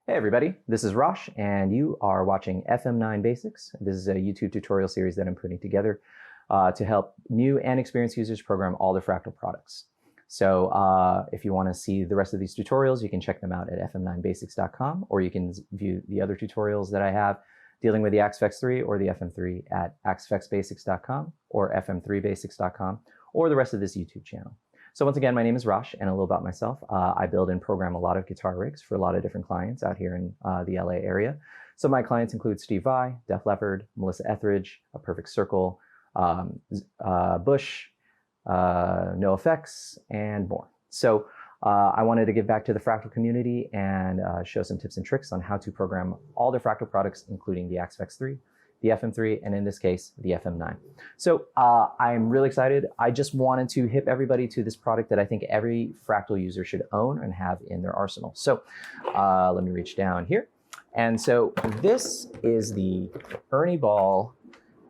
Hey everybody, this is Rosh and you are watching FM9 Basics. This is a YouTube tutorial series that I'm putting together to help new and experienced users program all their Fractal products. So if you want to see the rest of these tutorials, you can check them out at fm9basics.com, or you can view the other tutorials that I have dealing with the Axfx3 or the FM3 at axfxbasics.com or fm3basics.com, or the rest of this YouTube channel. So once again, my name is Rosh, and a little about myself. I build and program a lot of guitar rigs for a lot of different clients out here in the LA area. So my clients include Steve Vai, Leppard, Melissa Etheridge, A Perfect Circle, Bush, NoFX, and more. So I wanted to give back to the Fractal community and show some tips and tricks on how to program all the Fractal products, including the Axfx3, the FM3, and in this case, the FM9. So I'm really excited. I just wanted to hip everybody to this product that I think every Fractal user should own and have in their arsenal. So let me reach down here. And so this is the Ernie Ball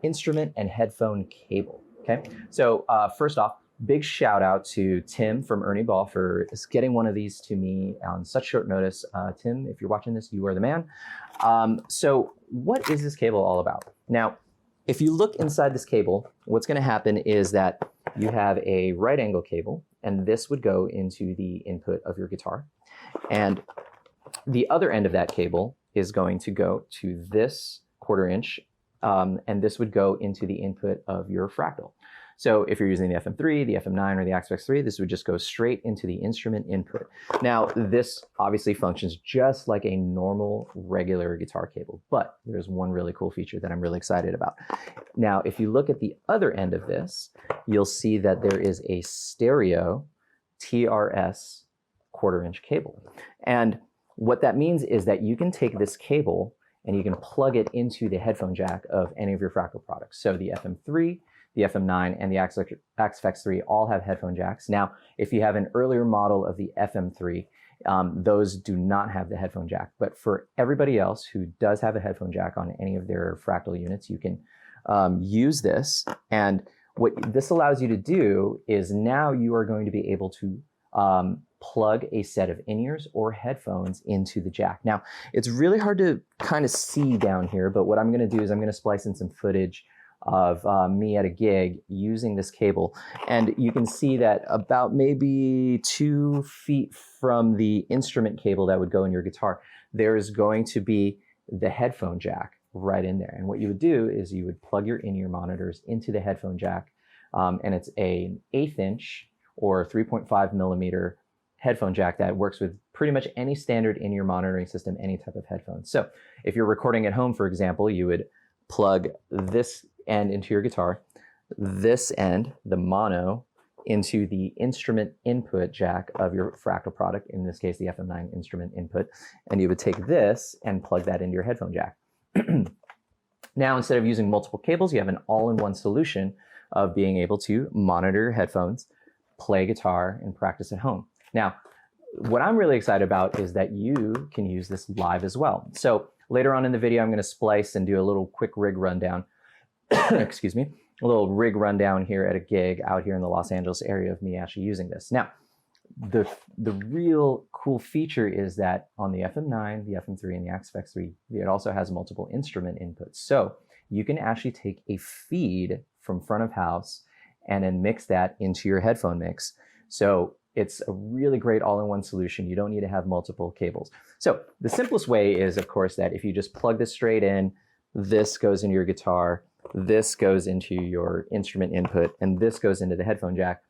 instrument and headphone cable, okay? So first off, big shout out to Tim from Ernie Ball for getting one of these to me on such short notice. Tim, if you're watching this, you are the man. So what is this cable all about? Now, if you look inside this cable, what's going to happen is that you have a right angle cable, and this would go into the input of your guitar. And the other end of that cable is going to go to this 1/4 inch, and this would go into the input of your Fractal. So if you're using the FM3, the FM9, or the Axfx3, this would just go straight into the instrument input. Now, this obviously functions just like a normal, regular guitar cable, but there's one really cool feature that I'm really excited about. Now, if you look at the other end of this, you'll see that there is a stereo TRS 1/4 inch cable. And what that means is that you can take this cable and you can plug it into the headphone jack of any of your Fractal products. So the FM3, the FM9, and the Axfx3 all have headphone jacks. Now, if you have an earlier model of the FM3, those do not have the headphone jack. But for everybody else who does have a headphone jack on any of their Fractal units, you can use this. And what this allows you to do is now you are going to be able to plug a set of in-ears or headphones into the jack. Now, it's really hard to kind of see down here, but what I'm going to do is I'm going to splice in some footage of me at a gig using this cable. And you can see that about maybe 2 feet from the instrument cable that would go in your guitar, there's going to be the headphone jack right in there. And what you would do is you would plug your in-ear monitors into the headphone jack, and it's an 1/8 inch or 3.5 millimeter headphone jack that works with pretty much any standard in-ear monitoring system, any type of headphone. So if you're recording at home, for example, you would plug this end into your guitar, this end, the mono, into the instrument input jack of your Fractal product, in this case the FM9 instrument input, and you would take this and plug that into your headphone jack. Now, instead of using multiple cables, you have an all-in-one solution of being able to monitor your headphones, play guitar, and practice at home. Now, what I'm really excited about is that you can use this live as well. So later on in the video, I'm going to splice and do a little quick rig rundown. Excuse me, a little rig rundown here at a gig out here in the Los Angeles area of me actually using this. Now, the real cool feature is that on the FM9, the FM3, and the Axfx3, it also has multiple instrument inputs. So you can actually take a feed from front of house and then mix that into your headphone mix. So it's a really great all-in-one solution. You don't need to have multiple cables. So the simplest way is, of course, that if you just plug this straight in, this goes into your guitar, this goes into your instrument input, and this goes into the headphone jack.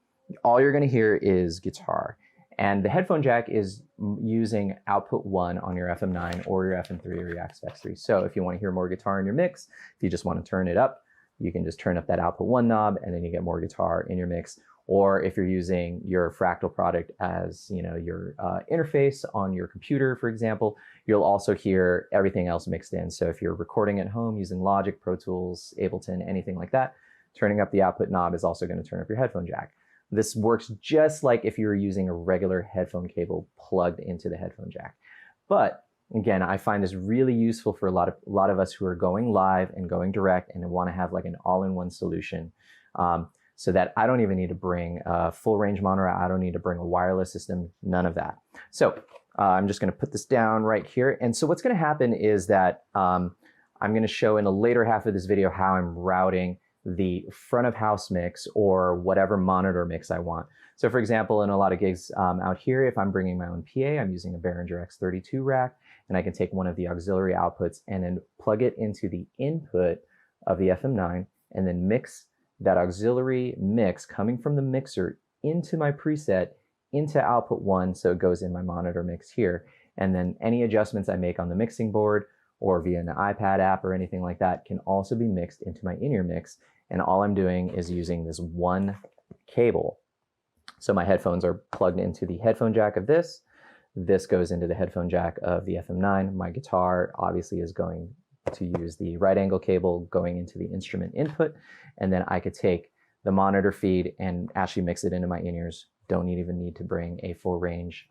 All you're going to hear is guitar. And the headphone jack is using output 1 on your FM9 or your FM3 or your Axfx3. So if you want to hear more guitar in your mix, if you just want to turn it up, you can just turn up that output 1 knob, and then you get more guitar in your mix. Or if you're using your Fractal product as your interface on your computer, for example, you'll also hear everything else mixed in. So if you're recording at home using Logic, Pro Tools, Ableton, anything like that, turning up the output knob is also going to turn up your headphone jack. This works just like if you were using a regular headphone cable plugged into the headphone jack. But again, I find this really useful for a lot of us who are going live and going direct and want to have like an all-in-one solution. So that I don't even need to bring a full range monitor. I don't need to bring a wireless system, none of that. So I'm just going to put this down right here. And so what's going to happen is that I'm going to show in the later half of this video how I'm routing the front of house mix or whatever monitor mix I want. So for example, in a lot of gigs out here, if I'm bringing my own PA, I'm using a Behringer X32 rack, and I can take one of the auxiliary outputs and then plug it into the input of the FM9 and then mix that auxiliary mix coming from the mixer into my preset into output 1, so it goes in my monitor mix here. And then any adjustments I make on the mixing board or via an iPad app or anything like that can also be mixed into my in-ear mix. And all I'm doing is using this one cable. So my headphones are plugged into the headphone jack of this. This goes into the headphone jack of the FM9. My guitar obviously is going to use the right angle cable going into the instrument input. And then I could take the monitor feed and actually mix it into my in-ears. Don't even need to bring a full range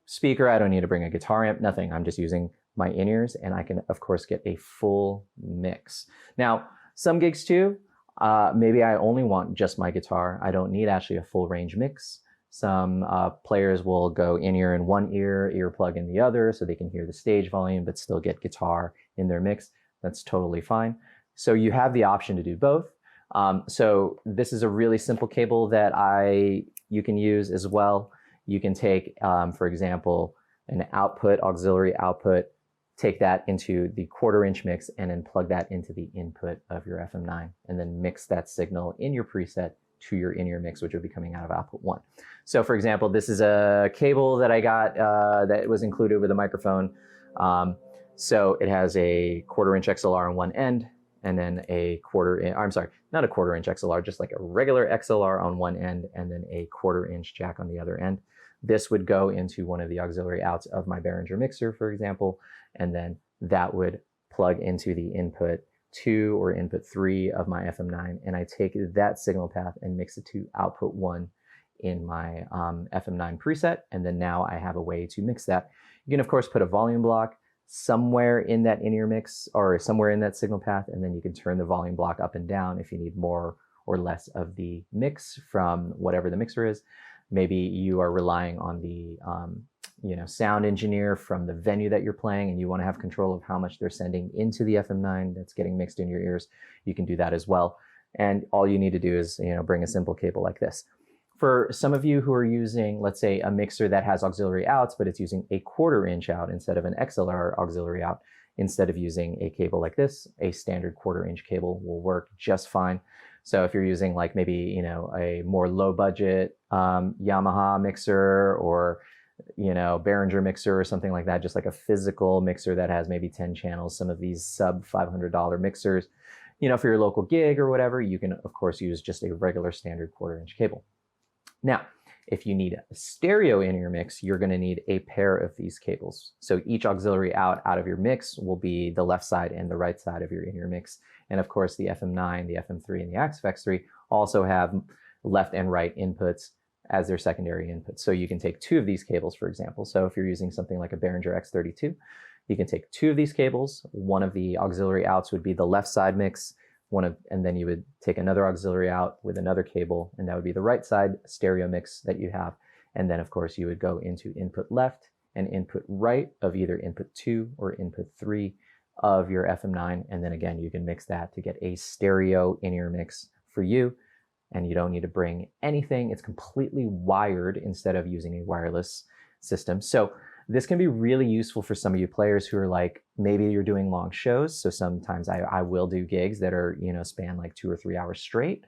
speaker. I don't need to bring a guitar amp, nothing. I'm just using my in-ears, and I can, of course, get a full mix. Now, some gigs too, maybe I only want just my guitar. I don't need actually a full range mix. Some players will go in-ear in one ear, earplug in the other, so they can hear the stage volume, but still get guitar in their mix. That's totally fine. So you have the option to do both. So this is a really simple cable that you can use as well. You can take, for example, an output, auxiliary output, take that into the 1/4 inch mix and then plug that into the input of your FM9 and then mix that signal in your preset to your in-ear mix, which will be coming out of output 1. So for example, this is a cable that I got that was included with a microphone. So it has a 1/4 inch XLR on one end, and then not a 1/4 inch XLR, just like a regular XLR on one end, and then a 1/4 inch jack on the other end. This would go into one of the auxiliary outs of my Behringer mixer, for example, and then that would plug into the input 2 or input 3 of my FM9, and I take that signal path and mix it to output 1 in my FM9 preset, and then now I have a way to mix that. You can, of course, put a volume block somewhere in that in-ear mix or somewhere in that signal path, and then you can turn the volume block up and down if you need more or less of the mix from whatever the mixer is. Maybe you are relying on the sound engineer from the venue that you're playing, and you want to have control of how much they're sending into the FM9 that's getting mixed in your ears. You can do that as well. And all you need to do is bring a simple cable like this. For some of you who are using, let's say, a mixer that has auxiliary outs, but it's using a 1/4 inch out instead of an XLR auxiliary out, instead of using a cable like this, a standard 1/4 inch cable will work just fine. So if you're using like maybe, a more low budget Yamaha mixer or, Behringer mixer or something like that, just like a physical mixer that has maybe 10 channels, some of these sub $500 mixers, for your local gig or whatever, you can of course use just a regular standard 1/4 inch cable. Now, if you need a stereo in your mix, you're going to need a pair of these cables. So each auxiliary out of your mix will be the left side and the right side of your in-ear mix. And of course, the FM9, the FM3, and the XFX3 also have left and right inputs as their secondary inputs. So you can take 2 of these cables, for example. So if you're using something like a Behringer X32, you can take 2 of these cables. One of the auxiliary outs would be the left side mix, and then you would take another auxiliary out with another cable, and that would be the right side stereo mix that you have. And then of course you would go into input left and input right of either input 2 or input 3 of your FM9. And then again, you can mix that to get a stereo in-ear mix for you. And you don't need to bring anything. It's completely wired instead of using a wireless system. So this can be really useful for some of you players who are like, maybe you're doing long shows. So sometimes I will do gigs that are, span like 2 or 3 hours straight.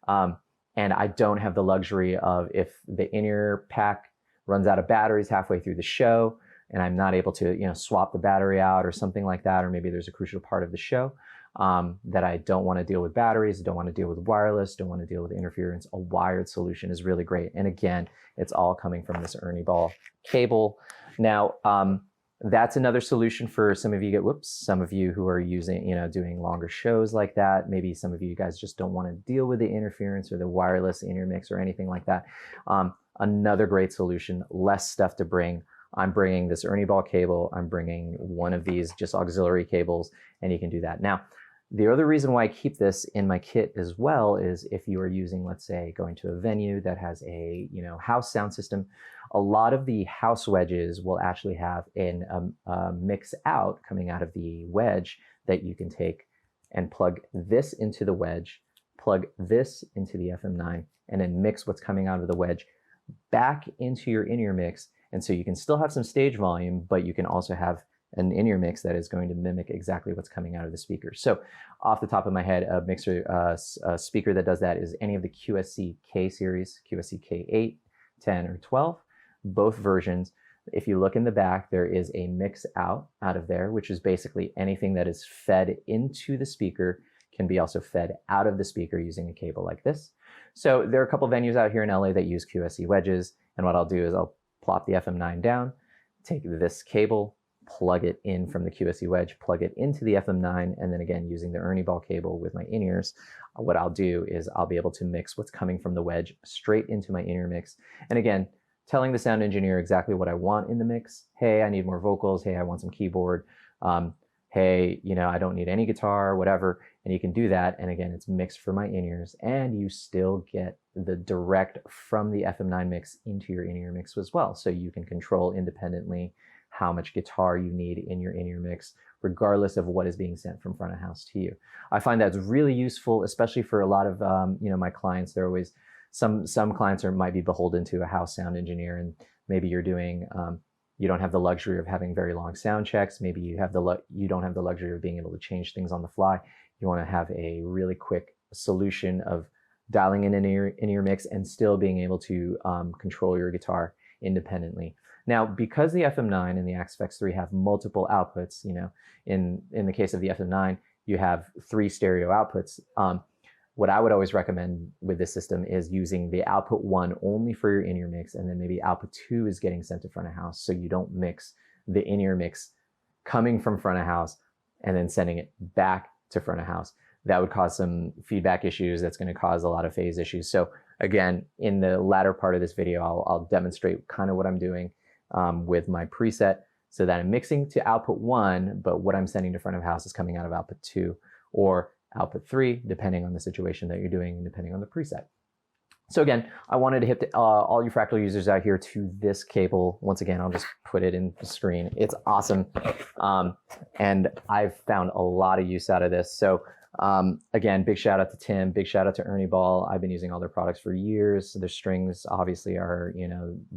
And I don't have the luxury of, if the in-ear pack runs out of batteries halfway through the show and I'm not able to, swap the battery out or something like that, or maybe there's a crucial part of the show that I don't want to deal with batteries, don't want to deal with wireless, don't want to deal with interference, a wired solution is really great. And again, it's all coming from this Ernie ball cable. Now, that's another solution for some of you who are using, doing longer shows like that. Maybe some of you guys just don't want to deal with the interference or the wireless in your mix or anything like that. Another great solution, less stuff to bring. I'm bringing this Ernie ball cable. I'm bringing one of these just auxiliary cables, and you can do that. Now, The other reason why I keep this in my kit as well is if you are using, let's say, going to a venue that has a house sound system, a lot of the house wedges will actually have a mix out coming out of the wedge that you can take and plug this into the wedge, plug this into the FM9, and then mix what's coming out of the wedge back into your in-ear mix. And so you can still have some stage volume, but you can also have an in-ear mix that is going to mimic exactly what's coming out of the speaker. So off the top of my head, a speaker that does that is any of the QSC K series, QSC K8, 10, or 12, both versions. If you look in the back, there is a mix out of there, which is basically anything that is fed into the speaker can be also fed out of the speaker using a cable like this. So there are a couple venues out here in LA that use QSC wedges. And what I'll do is I'll plop the FM9 down, take this cable, plug it in from the QSC wedge, plug it into the FM9, and then again, using the Ernie ball cable with my in-ears, what I'll do is I'll be able to mix what's coming from the wedge straight into my in-ear mix. And again, telling the sound engineer exactly what I want in the mix. Hey, I need more vocals. Hey, I want some keyboard. Hey, I don't need any guitar, whatever. And you can do that. And again, it's mixed for my in-ears, and you still get the direct from the FM9 mix into your in-ear mix as well. So you can control independently how much guitar you need in your in-ear mix, regardless of what is being sent from front of house to you. I find that's really useful, especially for a lot of my clients. They're always some clients might be beholden to a house sound engineer, and maybe you're doing you don't have the luxury of having very long sound checks. Maybe you don't have the luxury of being able to change things on the fly. You want to have a really quick solution of dialing in an in-ear mix and still being able to control your guitar independently. Now, because the FM9 and the Axe-Fx3 have multiple outputs, in the case of the FM9, you have 3 stereo outputs. What I would always recommend with this system is using the output 1 only for your in-ear mix, and then maybe output 2 is getting sent to front of house, so you don't mix the in-ear mix coming from front of house and then sending it back to front of house. That would cause some feedback issues. That's going to cause a lot of phase issues. So again, in the latter part of this video, I'll demonstrate kind of what I'm doing with my preset, so that I'm mixing to output 1, but what I'm sending to front of house is coming out of output 2 or output 3, depending on the situation that you're doing and depending on the preset. So again, I wanted to hit all you Fractal users out here to this cable. Once again, I'll just put it in the screen. It's awesome. And I've found a lot of use out of this. So again, big shout out to Tim, big shout out to Ernie Ball. I've been using all their products for years. Their strings obviously are,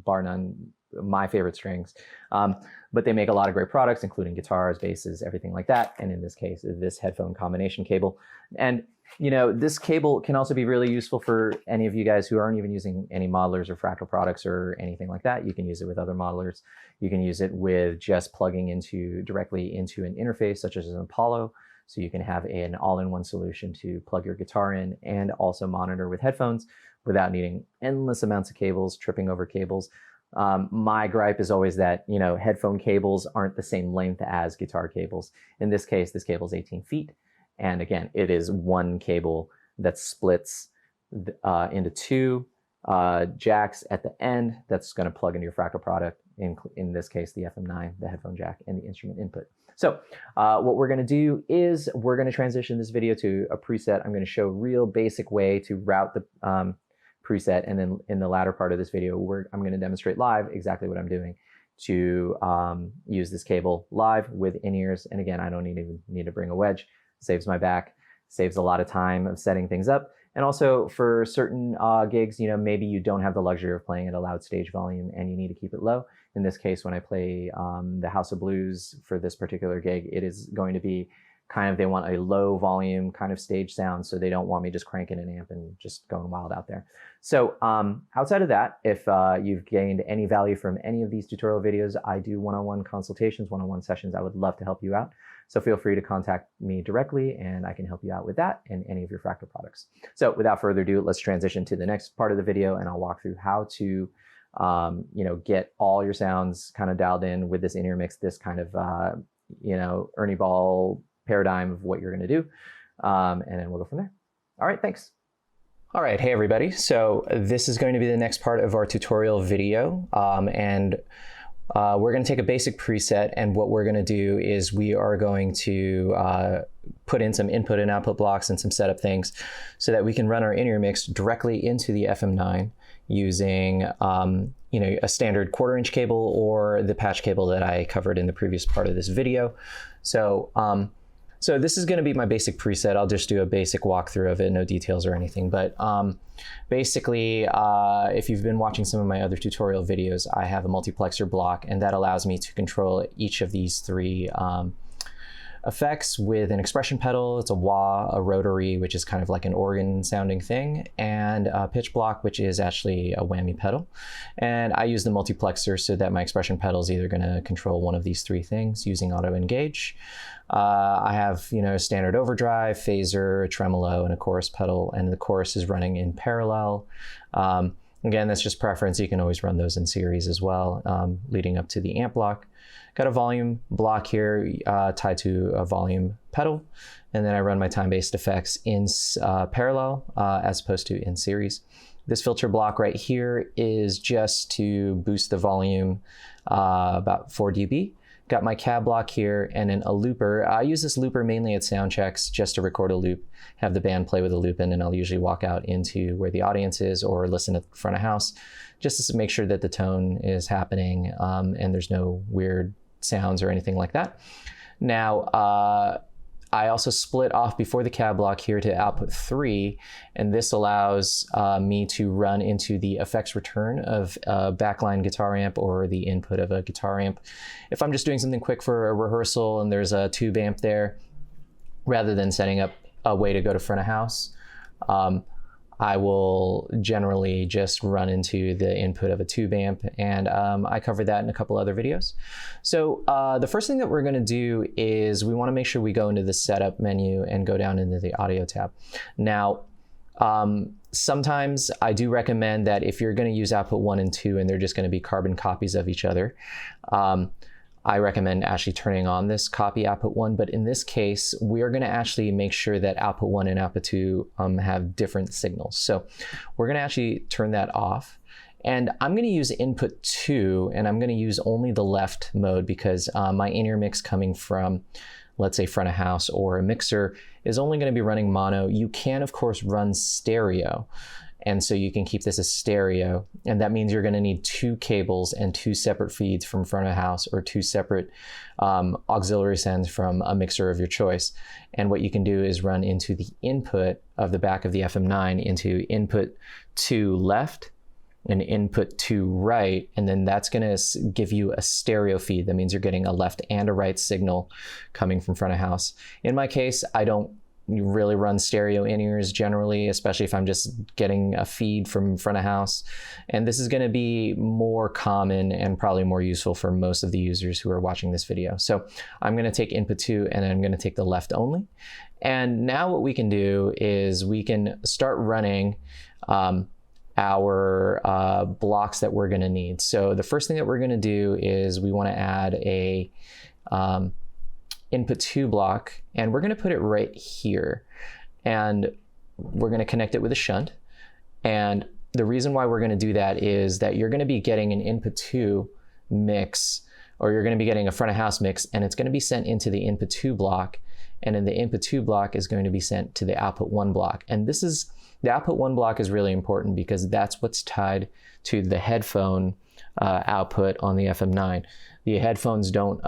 bar none, my favorite strings. But they make a lot of great products, including guitars, basses, everything like that. And in this case, this headphone combination cable. And this cable can also be really useful for any of you guys who aren't even using any modelers or Fractal products or anything like that. You can use it with other modelers. You can use it with just plugging directly into an interface, such as an Apollo. So you can have an all-in-one solution to plug your guitar in and also monitor with headphones without needing endless amounts of cables, tripping over cables. My gripe is always that, headphone cables aren't the same length as guitar cables. In this case, this cable is 18 feet. And again, it is one cable that splits into 2 jacks at the end that's going to plug into your Fractal product, in this case, the FM9, the headphone jack, and the instrument input. So what we're going to do is we're going to transition this video to a preset. I'm going to show a real basic way to route the preset, and then in the latter part of this video, I'm going to demonstrate live exactly what I'm doing to use this cable live with in-ears. And again, I don't even need to bring a wedge. Saves my back, saves a lot of time of setting things up. And also for certain gigs, maybe you don't have the luxury of playing at a loud stage volume and you need to keep it low. In this case, when I play the House of Blues for this particular gig, it is going to be they want a low volume kind of stage sound, so they don't want me just cranking an amp and just going wild out there. So outside of that, if you've gained any value from any of these tutorial videos, I do one-on-one consultations, one-on-one sessions. I would love to help you out. So feel free to contact me directly and I can help you out with that and any of your Fractal products. So without further ado, let's transition to the next part of the video, and I'll walk through how to get all your sounds kind of dialed in with this in-ear mix, this kind of Ernie Ball paradigm of what you're going to do, and then we'll go from there. All right, thanks. All right, hey everybody. So this is going to be the next part of our tutorial video, and we're going to take a basic preset, and what we're going to do is we are going to put in some input and output blocks and some setup things so that we can run our in-ear mix directly into the FM9 using a standard 1/4-inch cable or the patch cable that I covered in the previous part of this video. So this is going to be my basic preset. I'll just do a basic walkthrough of it, no details or anything. But basically, if you've been watching some of my other tutorial videos, I have a multiplexer block, and that allows me to control each of these three effects with an expression pedal. It's a wah, a rotary, which is kind of like an organ sounding thing, and a pitch block, which is actually a whammy pedal. And I use the multiplexer so that my expression pedal is either going to control one of these three things using auto engage. I have, a standard overdrive, phaser, a tremolo, and a chorus pedal, and the chorus is running in parallel. Again, that's just preference. You can always run those in series as well, leading up to the amp block. Got a volume block here tied to a volume pedal, and then I run my time-based effects in parallel as opposed to in series. This filter block right here is just to boost the volume about 4 dB. Got my cab block here and then a looper. I use this looper mainly at sound checks just to record a loop, have the band play with a loop in, and I'll usually walk out into where the audience is or listen at the front of house just to make sure that the tone is happening and there's no weird sounds or anything like that. Now, I also split off before the cab block here to output 3, and this allows me to run into the effects return of a backline guitar amp or the input of a guitar amp. If I'm just doing something quick for a rehearsal and there's a tube amp there, rather than setting up a way to go to front of house, I will generally just run into the input of a tube amp, and I covered that in a couple other videos. So the first thing that we're going to do is we want to make sure we go into the setup menu and go down into the audio tab. Now, sometimes I do recommend that if you're going to use output 1 and 2 and they're just going to be carbon copies of each other, I recommend actually turning on this copy output 1, but in this case, we are going to actually make sure that output 1 and output 2 have different signals. So we're going to actually turn that off. And I'm going to use input 2, and I'm going to use only the left mode because my in-ear mix coming from, let's say, front of house or a mixer is only going to be running mono. You can, of course, run stereo. And so you can keep this as stereo, and that means you're going to need 2 cables and 2 separate feeds from front of house or 2 separate auxiliary sends from a mixer of your choice. And what you can do is run into the input of the back of the FM9 into input 2 left and input 2 right, and then that's going to give you a stereo feed. That means you're getting a left and a right signal coming from front of house. In my case, I don't really run stereo in-ears generally, especially if I'm just getting a feed from front of house. And this is going to be more common and probably more useful for most of the users who are watching this video. So I'm going to take input 2 and then I'm going to take the left only. And now what we can do is we can start running our blocks that we're going to need. So the first thing that we're going to do is we want to add a input 2 block, and we're going to put it right here, and we're going to connect it with a shunt. And the reason why we're going to do that is that you're going to be getting an input 2 mix, or you're going to be getting a front of house mix, and it's going to be sent into the input 2 block, and then the input 2 block is going to be sent to the output 1 block. And this is the output 1 block is really important because that's what's tied to the headphone output on the FM9. The headphones don't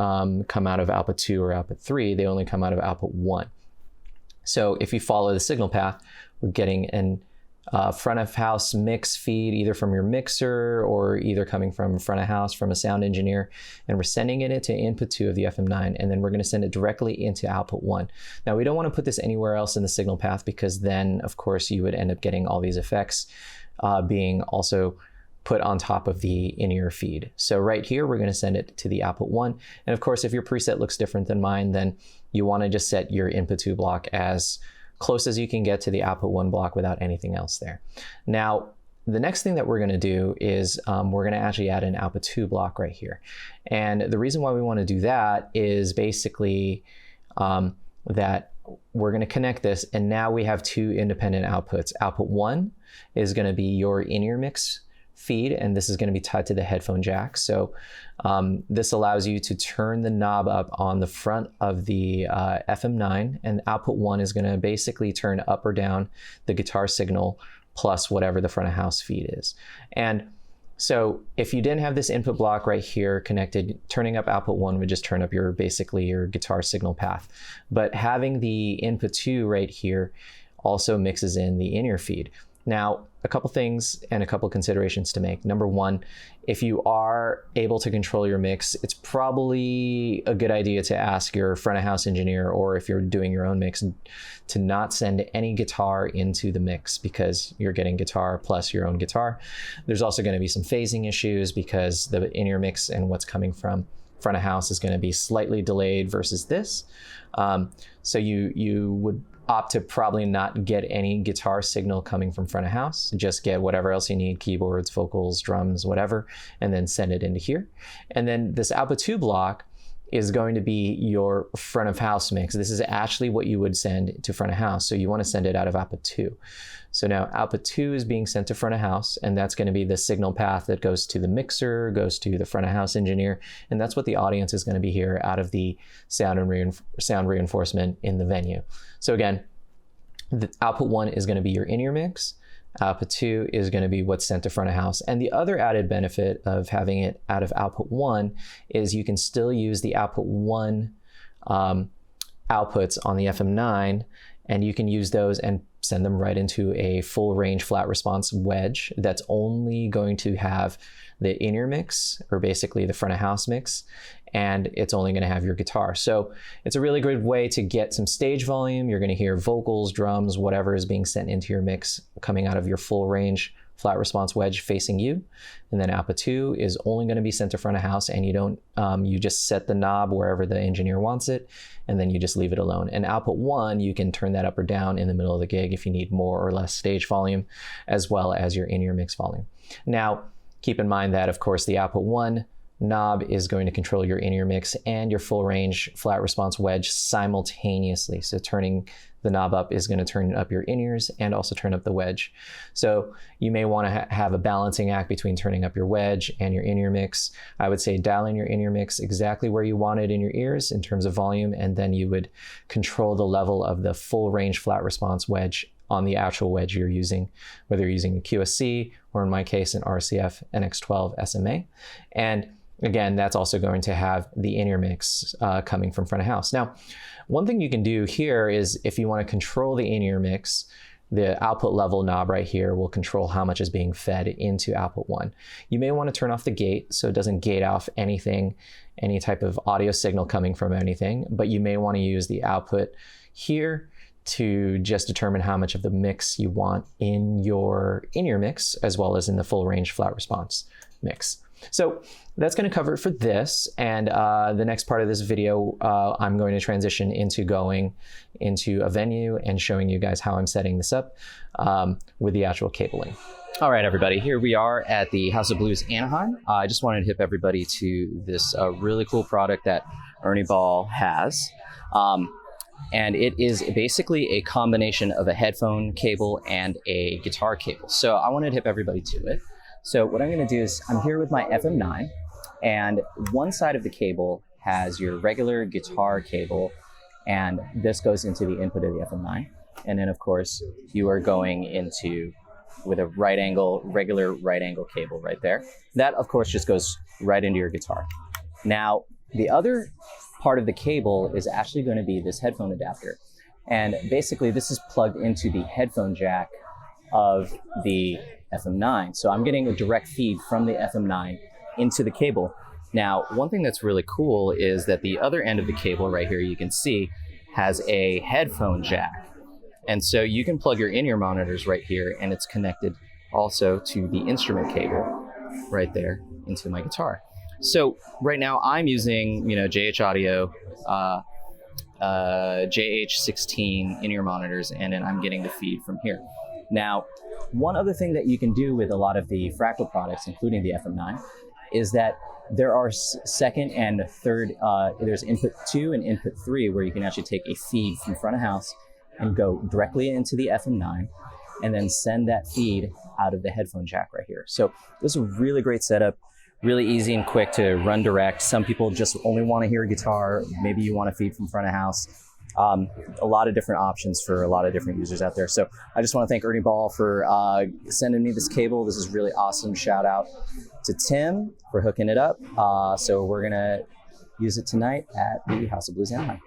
come out of output 2 or output 3, they only come out of output 1. So if you follow the signal path, we're getting an front of house mix feed either from your mixer or either coming from front of house from a sound engineer, and we're sending it into input 2 of the FM9, and then we're going to send it directly into output 1. Now we don't want to put this anywhere else in the signal path because then of course you would end up getting all these effects being also put on top of the in-ear feed. So right here, we're going to send it to the output 1. And of course, if your preset looks different than mine, then you want to just set your input 2 block as close as you can get to the output 1 block without anything else there. Now, the next thing that we're going to do is we're going to actually add an output 2 block right here. And the reason why we want to do that is basically that we're going to connect this, and now we have 2 independent outputs. Output 1 is going to be your in-ear mix feed, and this is going to be tied to the headphone jack. So this allows you to turn the knob up on the front of the FM9, and output 1 is going to basically turn up or down the guitar signal plus whatever the front of house feed is. And so if you didn't have this input block right here connected, turning up output 1 would just turn up basically your guitar signal path. But having the input 2 right here also mixes in the in-ear feed. Now, a couple things and a couple considerations to make. Number one, if you are able to control your mix, it's probably a good idea to ask your front of house engineer, or if you're doing your own mix, to not send any guitar into the mix, because you're getting guitar plus your own guitar. There's also going to be some phasing issues because the in-ear mix and what's coming from front of house is going to be slightly delayed versus this. So you would opt to probably not get any guitar signal coming from front of house, just get whatever else you need, keyboards, vocals, drums, whatever, and then send it into here. And then this output 2 block is going to be your front of house mix. This is actually what you would send to front of house. So you want to send it out of output 2. So now output 2 is being sent to front of house, and that's going to be the signal path that goes to the mixer, goes to the front of house engineer, and that's what the audience is going to be here out of the sound reinforcement in the venue. So again, the output 1 is going to be your in-ear mix. Output 2 is going to be what's sent to front of house. And the other added benefit of having it out of output 1 is you can still use the output 1 outputs on the FM9, and you can use those and send them right into a full range flat response wedge that's only going to have the in-ear mix, or basically the front of house mix, and it's only going to have your guitar. So it's a really good way to get some stage volume. You're going to hear vocals, drums, whatever is being sent into your mix coming out of your full range flat response wedge facing you. And then output 2 is only going to be sent to front of house, and you don't you just set the knob wherever the engineer wants it, and then you just leave it alone. And output 1, you can turn that up or down in the middle of the gig if you need more or less stage volume, as well as your in-ear mix volume. Now, keep in mind that, of course, the output 1 knob is going to control your in-ear mix and your full range flat response wedge simultaneously. So turning the knob up is going to turn up your in-ears and also turn up the wedge. So you may want to have a balancing act between turning up your wedge and your in-ear mix. I would say dial in your in-ear mix exactly where you want it in your ears in terms of volume, and then you would control the level of the full range flat response wedge on the actual wedge you're using, whether you're using a QSC or, in my case, an RCF NX12 SMA. And again, that's also going to have the in-ear mix coming from front of house. Now, one thing you can do here is, if you want to control the in-ear mix, the output level knob right here will control how much is being fed into output 1. You may want to turn off the gate so it doesn't gate off anything, any type of audio signal coming from anything, but you may want to use the output here to just determine how much of the mix you want in your in-ear mix, as well as in the full range flat response mix. So that's going to cover it for this, and the next part of this video, I'm going to transition into going into a venue and showing you guys how I'm setting this up with the actual cabling. All right, everybody, here we are at the House of Blues Anaheim. I just wanted to hip everybody to this really cool product that Ernie Ball has. And it is basically a combination of a headphone cable and a guitar cable. So I wanted to hip everybody to it. So what I'm going to do is, I'm here with my FM9, and one side of the cable has your regular guitar cable, and this goes into the input of the FM9. And then, of course, you are going into with a regular right angle cable right there. That, of course, just goes right into your guitar. Now, the other part of the cable is actually going to be this headphone adapter. And basically, this is plugged into the headphone jack of the FM9. So I'm getting a direct feed from the FM9 into the cable. Now, one thing that's really cool is that the other end of the cable right here, you can see, has a headphone jack. And so you can plug your in-ear monitors right here, and it's connected also to the instrument cable right there into my guitar. So right now I'm using, JH Audio, JH16 in-ear monitors, and then I'm getting the feed from here. Now, one other thing that you can do with a lot of the Fractal products, including the FM9, is that there are second and third, there's input 2 and input 3, where you can actually take a feed from front of house and go directly into the FM9. and then send that feed out of the headphone jack right here. So this is a really great setup, really easy and quick to run direct. Some people just only want to hear a guitar. Maybe you want to feed from front of house. A lot of different options for a lot of different users out there. So I just want to thank Ernie Ball for sending me this cable. This is really awesome. Shout out to Tim for hooking it up. So we're going to use it tonight at the House of Blues Anaheim.